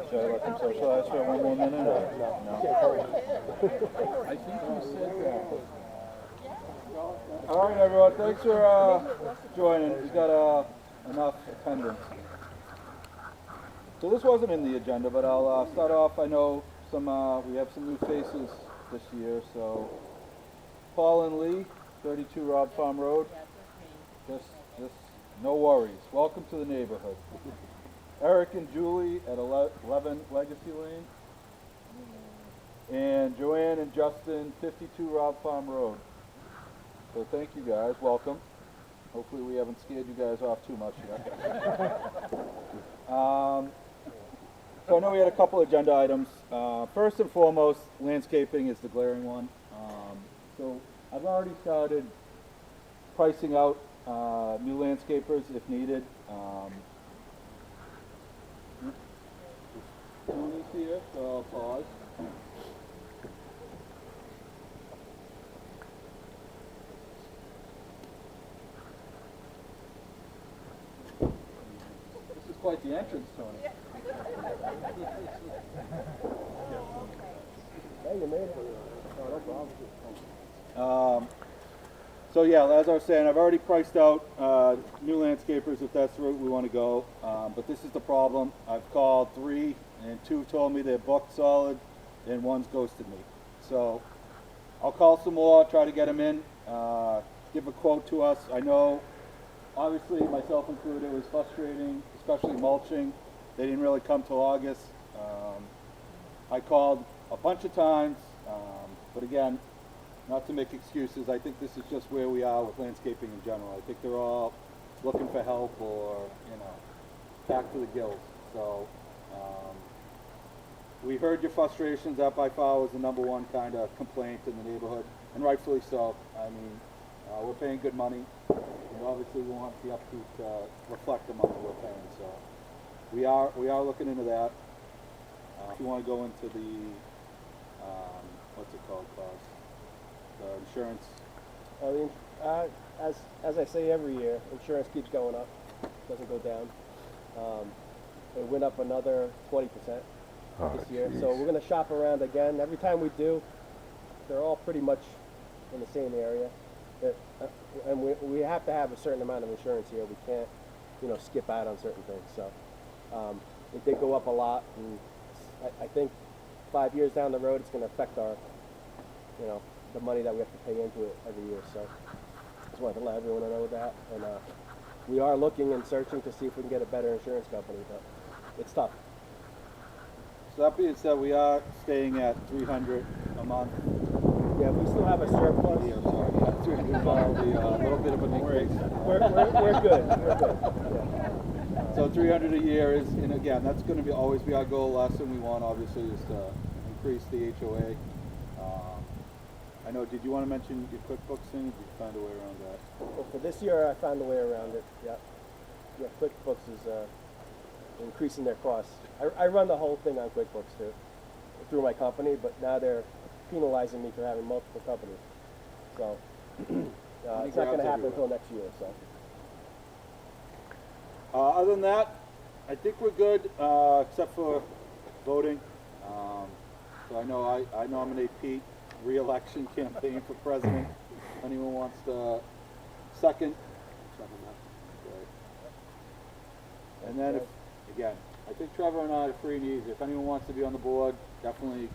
Should I let them socialize for one more minute? Or? No. I think you said that. All right, everyone. Thanks for joining. We got enough attendance. So this wasn't in the agenda, but I'll start off. I know we have some new faces this year. So Paul and Lee, 32 Rob Farm Road. Just no worries. Welcome to the neighborhood. Eric and Julie at 11 Legacy Lane. And Joanne and Justin, 52 Rob Farm Road. So thank you guys. Welcome. Hopefully we haven't scared you guys off too much yet. So I know we had a couple agenda items. First and foremost, landscaping is the glaring one. So I've already started pricing out new landscapers if needed. Tony's here, so I'll pause. This is quite the entrance, Tony. So yeah, as I was saying, I've already priced out new landscapers if that's the route we want to go. But this is the problem. I've called 3 and 2 told me they're booked solid and 1's ghosted me. So I'll call some more, try to get them in, give a quote to us. I know, obviously myself included, it was frustrating, especially mulching. They didn't really come till August. I called a bunch of times, but again, not to make excuses, I think this is just where we are with landscaping in general. I think they're all looking for help or, back to the gills. So we heard your frustrations. That by far was the #1 kind of complaint in the neighborhood, and rightfully so. I mean, we're paying good money, and obviously we want the upkeep to reflect the money we're paying. So we are looking into that. If you want to go into the what's it called, Klaus? The insurance. I mean, as I say every year, insurance keeps going up, doesn't go down. It went up another 20% this year. Geez. So we're going to shop around again. Every time we do, they're all pretty much in the same area. And we have to have a certain amount of insurance here. We can't, skip out on certain things. So it did go up a lot, and I think 5 years down the road, it's going to affect our, the money that we have to pay into it every year. So just wanted to let everyone know that. And we are looking and searching to see if we can get a better insurance company, but it's tough. So that being said, we are staying at $300 a month. Yeah, we still have a surplus. Yeah, sorry, yeah, $300 will be a little bit of an increase. We're good. We're good. Yeah. So $300 a year is, and again, that's going to always be our goal. Last thing we want, obviously, is to increase the HOA. I know. Did you want to mention your QuickBooks thing? Did you find a way around that? Well, for this year, I found a way around it. Yeah. QuickBooks is increasing their costs. I run the whole thing on QuickBooks too, through my company, but now they're penalizing me for having multiple companies. So it's not going to happen until next year. So. Other than that, I think we're good, except for voting. So I know I nominate Pete, re-election campaign for president. If anyone wants to second. And then, again, I think Trevor and I are free and easy. If anyone wants to be on the board, definitely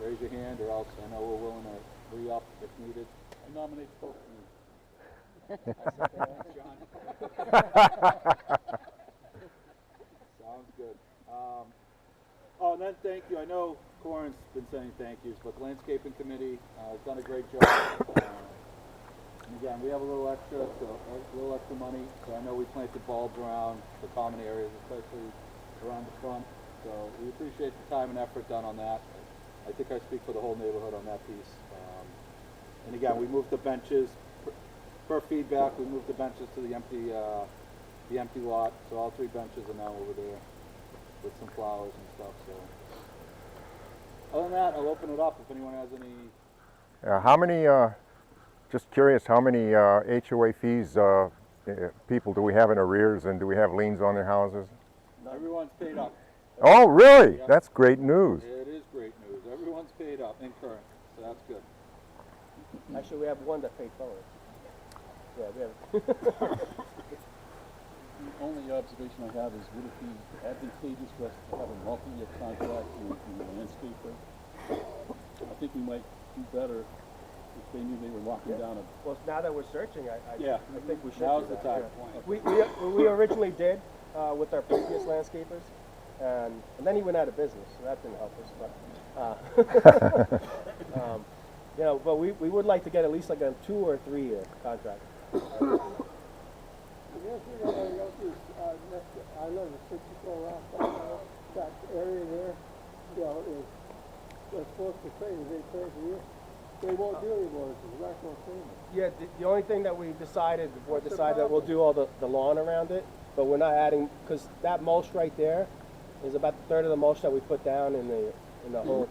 raise your hand, or else I know we're willing to re-up if needed. I nominate both of you. Sounds good. And then thank you. I know Corin's been saying thank yous, but the landscaping committee has done a great job. And again, we have a little extra money. So I know we planted bulbs around the common areas, especially around the front. So we appreciate the time and effort done on that. I think I speak for the whole neighborhood on that piece. And again, we moved the benches. Per feedback, we moved the benches to the empty lot. So all 3 benches are now over there with some flowers and stuff. So other than that, I'll open it up if anyone has any. How many? Just curious, how many HOA fees people do we have in arrears, and do we have liens on their houses? Everyone's paid up. Oh, really? Yeah. That's great news. It is great news. Everyone's paid up and current, so that's good. Actually, we have one that paid forward. Yeah, we have. The only observation I have is, would it be advantageous for us to have a multi-year contract with the landscaper? I think we might do better if they knew they were locking down a. Well, now that we're searching, I think we should. Now's do the that, time. yeah. We originally did with our previous landscapers, and then he went out of business, so that didn't help us. But you know, but we would like to get at least like a 2 or 3 year contract. The other thing that I noticed, I know the 64 round that area there, you know, is they're supposed to trade, they trade for you. They won't do anymore, it's not going to trade. Yeah, the only thing that we decided, the board decided that we'll do all the lawn around it, but we're not adding, because that mulch right there is about a third of the mulch that we put down in the whole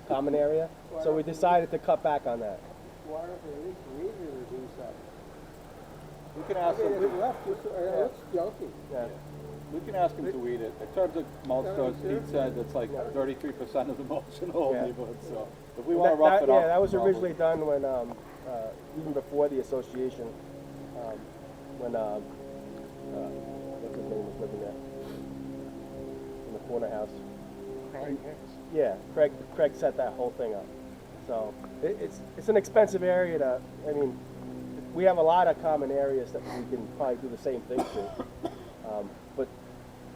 common area. So we decided to cut back on that. Why don't they at least read it or do something? We can I ask mean, them. it's left, it looks junky. Yeah. We can ask them to weed it. In terms of mulch, though, Steve said it's like 33% of the mulch in the whole Yeah. neighborhood. So if we want to rough it up, yeah, that was probably. originally done when even before the association, when what's his name was living there in the corner house. Yeah, Craig set that whole thing up. So it's an expensive area to. I mean, we have a lot of common areas that we can probably do the same thing to, but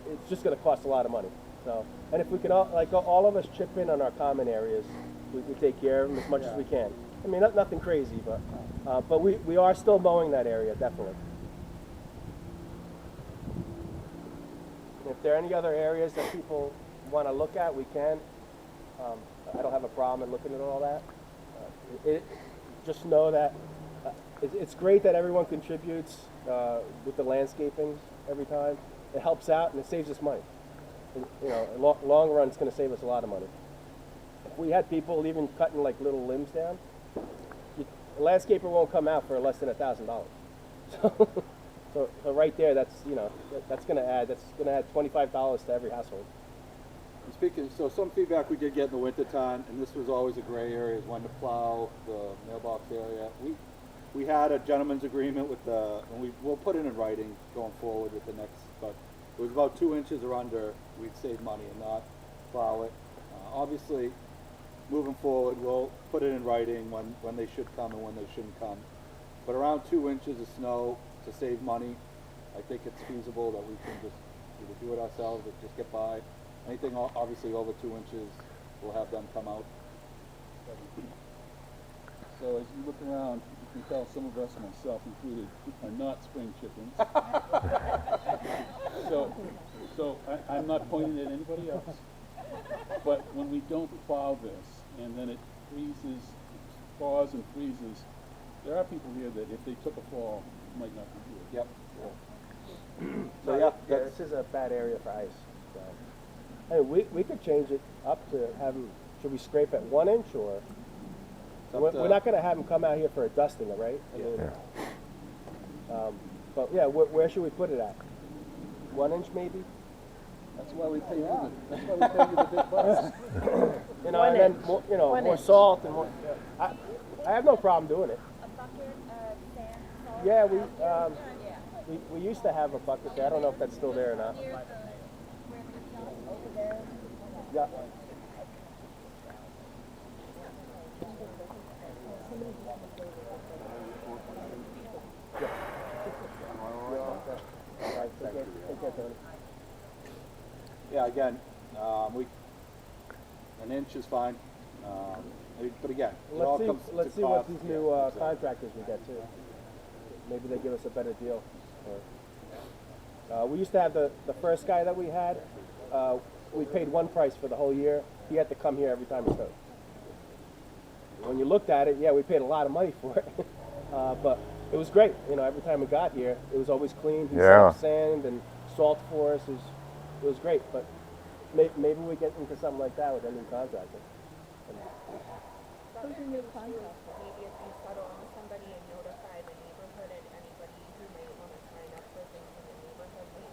it's just going to cost a lot of money. So, and if we can all of us chip in on our common areas, we take care of them as much as we can. I mean, nothing crazy, but we are still mowing that area definitely. If there are any other areas that people want to look at, we can. I don't have a problem in looking at all that. Just know that it's great that everyone contributes with the landscaping every time. It helps out and it saves us money. You know, long run, it's going to save us a lot of money. If we had people even cutting like little limbs down, the landscaper won't come out for less than $1,000. So right there, that's going to add $25 to every household. And speaking, so some feedback we did get in the wintertime, and this was always a gray area, is when to plow the mailbox area. We had a gentleman's agreement with and we'll put it in writing going forward with the next, but it was about 2 inches or under, we'd save money and not plow it. Obviously, moving forward, we'll put it in writing when they should come and when they shouldn't come. But around 2 inches of snow to save money, I think it's feasible that we can just either do it ourselves or just get by. Anything obviously over 2 inches, we'll have them come out. So as you look around, you can tell some of us, myself included, are not spring chickens. So I'm not pointing at anybody else. But when we don't plow this, and then it freezes, thaws and freezes, there are people here that if they took a fall, might not be here. Yep. So yeah, this is a bad area for ice. So. Hey, we could change it up to have them. Should we scrape at 1 inch or? We're not going to have them come out here for a dusting, right? I mean, but yeah, where should we put it at? 1 inch maybe? That's why we pay you. That's why we pay you the big bucks. You know, and then more, more salt and more. I have no problem doing it. A bucket of sand, salt? Yeah, we used to have a bucket there. I don't know if that's still there or not. Here's where the over there. Yeah. Yeah, again, an inch is fine. But again, it all comes to Let's see what cost. these new contractors we get too. Maybe they give us a better deal. We used to have the first guy that we had. We paid one price for the whole year. He had to come here every time it snowed. When you looked at it, yeah, we paid a lot of money for it, but it was great. You know, every time we got here, it was always clean. He set up sand and salt for us. It was great. But maybe we get into something like that with a new contractor. Who's a new contractor? Maybe if you settle on somebody and notify the neighborhood and anybody who may want to sign up for things in the neighborhood, we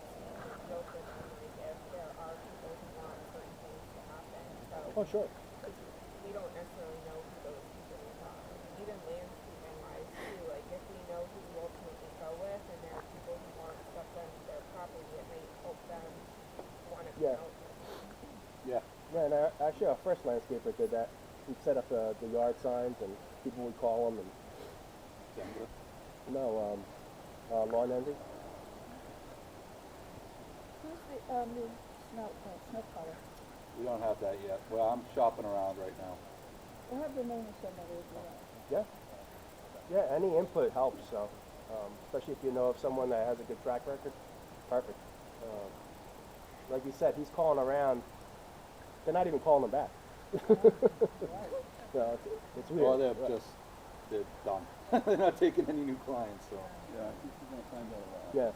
notice them, like if there are people who want Oh, sure. Because we don't necessarily know who those people are. Even landscaping wise too, like if we know who we ultimately go with and there are people who want stuff done to their property, it may help them want to Yeah. come out. Yeah. Yeah, and actually our first landscaper did that. He set up the yard signs and people would call him and, lawn envy. Who's the new snow color? We don't have that yet. Well, I'm shopping around right now. I have the name of somebody as well. Yeah. Yeah, any input helps, so, especially if you know of someone that has a good track record, perfect. Like you said, he's calling around, they're not even calling him back. So it's weird. Or they're done. They're not taking any new clients, so. Yeah, I think you're gonna find out a lot. Yeah.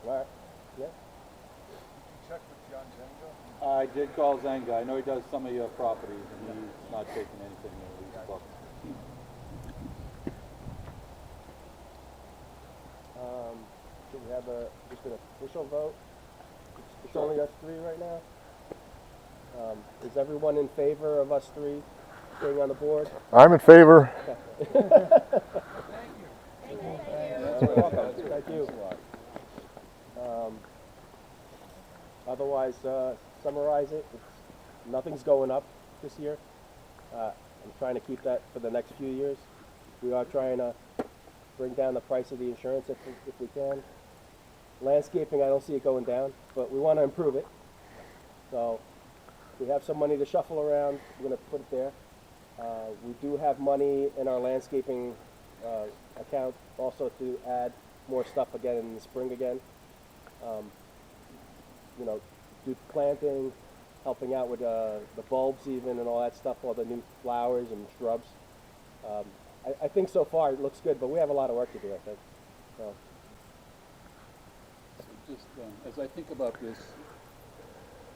All right, yeah. Check with John Zengo. I did call Zenga. I know he does some of your properties, and he's not taking anything new. He's booked. Should we have just an official vote? It's Sure. only us three right now. Is everyone in favor of us three being on the board? I'm in favor. Thank you. Otherwise, summarize it. Nothing's going up this year. I'm trying to keep that for the next few years. We are trying to bring down the price of the insurance if we can. Landscaping, I don't see it going down, but we want to improve it. So we have some money to shuffle around. We're going to put it there. We do have money in our landscaping account also to add more stuff again in the spring again. Do planting, helping out with the bulbs even and all that stuff, all the new flowers and shrubs. I think so far it looks good, but we have a lot of work to do, I think. So. So just, as I think about this,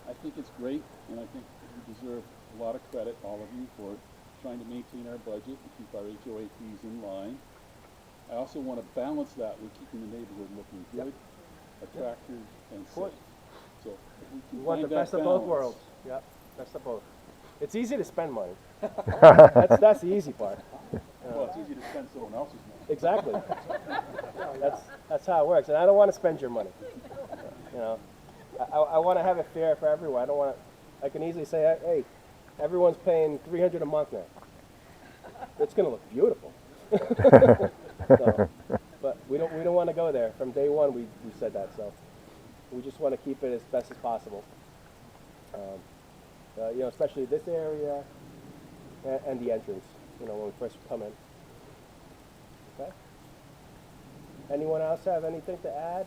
I think it's great, and I think you deserve a lot of credit, all of you, for trying to maintain our budget and keep our HOA fees in line. I also want to balance that with keeping the neighborhood looking good, attractive, and course. safe. So if we We can want find the that best of both balance- worlds. Yep, best of both. It's easy to spend money. That's the easy part. Well, it's easy to spend someone else's money. Exactly. That's how it works. And I don't want to spend your money. You know, I want to have it fair for everyone. I don't want to. I can easily say, hey, everyone's paying $300 a month now. It's going to look beautiful. So, but we don't want to go there. From day one, we said that. So we just want to keep it as best as possible. Especially this area and the entrance. When we first come in. Okay. Anyone else have anything to add?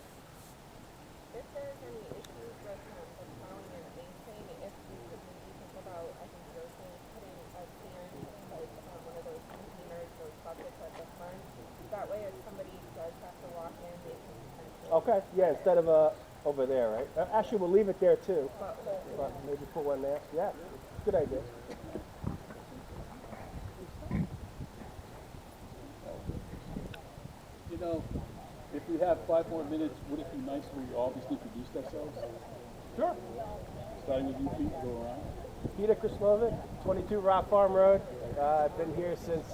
If there's any issues with the plowing and anything, if we could maybe think about, I think you were saying putting a can, like one of those containers, those buckets at the front. That way if somebody does have to walk in, they can potentially. Okay, yeah, instead of over there, right? Actually, we'll leave it there too. But maybe put one there. Yeah, good idea. If we have 5 more minutes, would it be nice if we all just introduced ourselves? Sure. Starting with you, Pete, go around. Peter Krislovic, 22 Rock Farm Road. I've been here since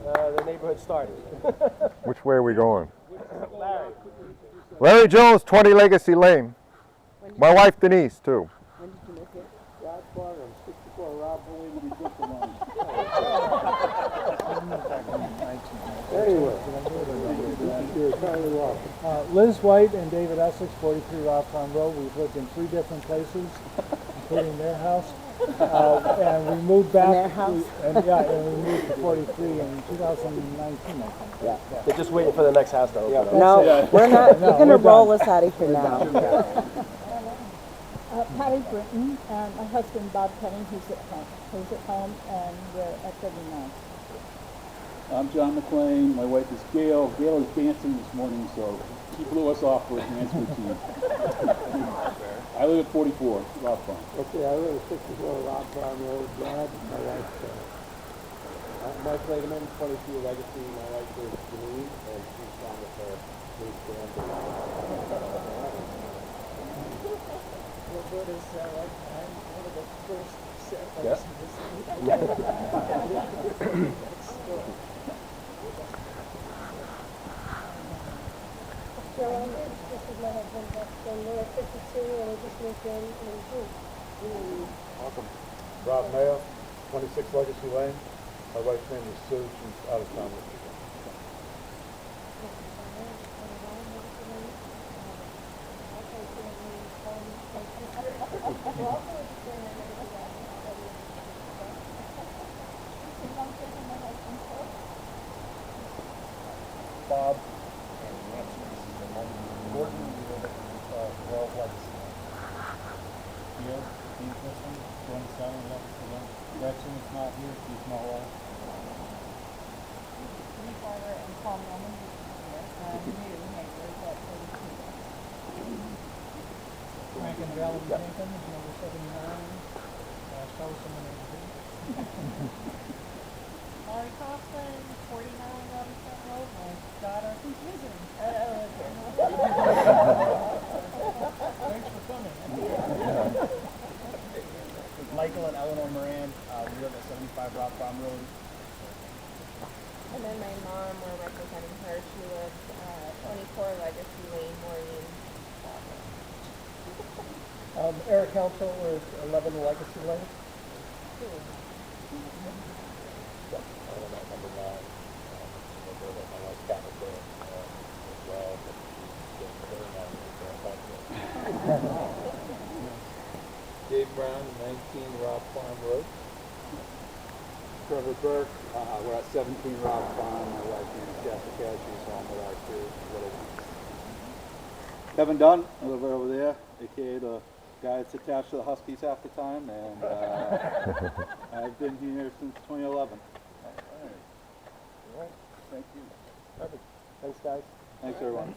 the neighborhood started. Which way are we going? Larry. Larry Jones, 20 Legacy Lane. My wife Denise, too. When did you live here? Rob Farnham, 64 Rob Only when we book the line. Anyway, you're kindly welcome. Liz White and David Essex, 43 Rock Farm Road. We've lived in 3 different places, including their house. And we moved back. their house? And we moved to 43 in 2019, I think. Yeah. They're just waiting for the next house to open up. No, we're not, No, you're gonna we're roll done. us out of here now. Patty Britton, and my husband Bob Penning, who's at home, and we're at 39. I'm John McLean. My wife is Gail. Gail is dancing this morning, so she blew us off for a dance routine. I live at 44 Rock Farm. Okay, I live at 64 Rob Farm Road, Brad, my wife, Mike Lademan, 22 Legacy. My wife is Janine, and she's down with her. because I'm one of the first Yeah. settlers. Joanne, this is my husband, that's been there 52, and we just moved in June. Welcome. Rob Mayo, 26 Legacy Lane. My wife's name is Sue. She's out of town this weekend. Bob and Nancy, this is the Gordon, World Legacy. Here, Dean Christian, 27 Legacy Lane. Gretchen is not here, she's my wife. Steve Carter and Paul Norman here, new neighbors at 32. Frank and Valerie Jenkins, number 79. Show some of them. Laurie Coughlin, 49 Robinson Road, my daughter, who's visiting. Thanks for coming. Michael and Eleanor Moran, we live at 75 Rock Farm Road. And then my mom, we're representing her. She lives 24 Legacy Lane, Maureen. Eric Council is 11 Legacy Lane. I don't know, number 9. My wife's Catholic there as well, but she's very nice. Dave Brown, 19 Rob Farm Road. Trevor Burke, we're at 17 Rock Farm. My wife is Jessica. She's home with our 2 little ones. Kevin Dunn, I live right over there, aka the guy that's attached to the Huskies half the time, and I've been here since 2011. All right. Thank you. Perfect. Thanks, guys. Thanks, everyone.